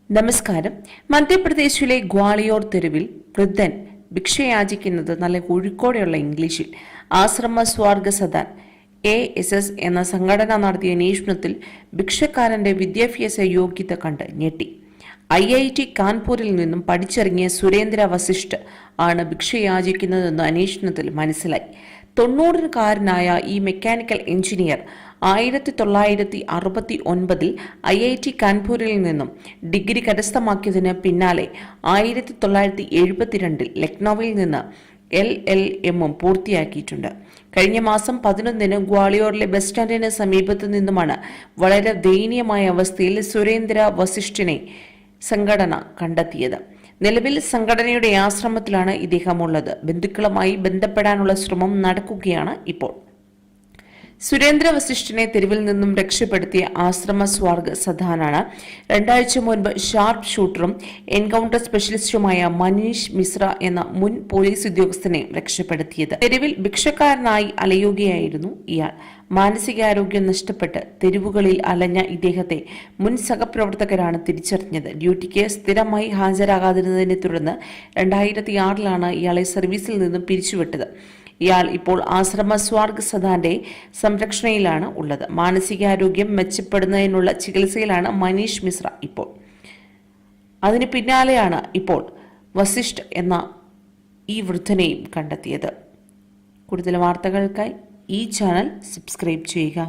നമസ്കാരം. മധ്യപ്രദേശിലെ ഗ്വാളിയോർ തെരുവിൽ വൃദ്ധൻ ഭിക്ഷയാചിക്കുന്നത് നല്ല കോഴിക്കോടെയുള്ള ഇംഗ്ലീഷിൽ. ആശ്രമ സ്വാർഗ സദാൻ ASS എന്ന സംഘടന നടത്തിയ അന്വേഷണത്തിൽ ഭിക്ഷക്കാരന്റെ വിദ്യാഭ്യാസ യോഗ്യത കണ്ട് ഞെട്ടി. IIT കാൺപൂരിൽ നിന്നും പഠിച്ചിറങ്ങിയ സുരേന്ദ്ര വസിഷ്ഠ് ആണ് ഭിക്ഷയാചിക്കുന്നതെന്ന് അന്വേഷണത്തിൽ മനസ്സിലായി. 90-കാരനായ ഈ മെക്കാനിക്കൽ എഞ്ചിനീയർ 1969 IIT കാൺപൂരിൽ നിന്നും ഡിഗ്രി കരസ്ഥമാക്കിയതിന് പിന്നാലെ 1972 ലക്നൌവിൽ നിന്ന് LLM പൂർത്തിയാക്കിയിട്ടുണ്ട്. കഴിഞ്ഞ മാസം 11 ഗ്വാളിയോറിലെ ബസ് സ്റ്റാൻഡിന് സമീപത്തു നിന്നുമാണ് വളരെ ദയനീയമായ അവസ്ഥയിൽ സുരേന്ദ്ര വസിഷ്ഠിനെ സംഘടന കണ്ടെത്തിയത്. നിലവിൽ സംഘടനയുടെ ആശ്രമത്തിലാണ് ഇദ്ദേഹം ഉള്ളത്. ബന്ധുക്കളുമായി ബന്ധപ്പെടാനുള്ള ശ്രമം നടക്കുകയാണ് ഇപ്പോൾ. സുരേന്ദ്ര വസിഷ്ഠിനെ തെരുവിൽ നിന്നും രക്ഷപ്പെടുത്തിയ ആശ്രമ സ്വാർഗ സദാനാണ് 2 ആഴ്ച മുൻപ് ഷാർപ്പ് ഷൂട്ടറും എൻകൗണ്ടർ സ്പെഷ്യലിസ്റ്റുമായ മനീഷ് മിശ്ര എന്ന മുൻ പോലീസ് ഉദ്യോഗസ്ഥനെ രക്ഷപ്പെടുത്തിയത്. തെരുവിൽ ഭിക്ഷക്കാരനായി അലയുകയായിരുന്നു ഇയാൾ. മാനസികാരോഗ്യം നഷ്ടപ്പെട്ട് തെരുവുകളിൽ അലഞ്ഞ ഇദ്ദേഹത്തെ മുൻ സഹപ്രവർത്തകരാണ് തിരിച്ചറിഞ്ഞത്. ഡ്യൂട്ടിക്ക് സ്ഥിരമായി ഹാജരാകാതിരുന്നതിനെ തുടർന്ന് 2006 ഇയാളെ സർവീസിൽ നിന്നും പിരിച്ചുവിട്ടത്. ഇയാൾ ഇപ്പോൾ ആശ്രമ സ്വാർഗ സദാന്റെ സംരക്ഷണയിലാണ് ഉള്ളത്. മാനസികാരോഗ്യം മെച്ചപ്പെടുന്നതിനുള്ള ചികിത്സയിലാണ് മനീഷ് മിശ്ര ഇപ്പോൾ. അതിന് പിന്നാലെയാണ് ഇപ്പോൾ വസിഷ്ഠ് എന്ന ഈ വൃദ്ധനെയും കണ്ടെത്തിയത്. കൂടുതൽ വാർത്തകൾക്കായി ഈ ചാനൽ സബ്സ്ക്രൈബ് ചെയ്യുക.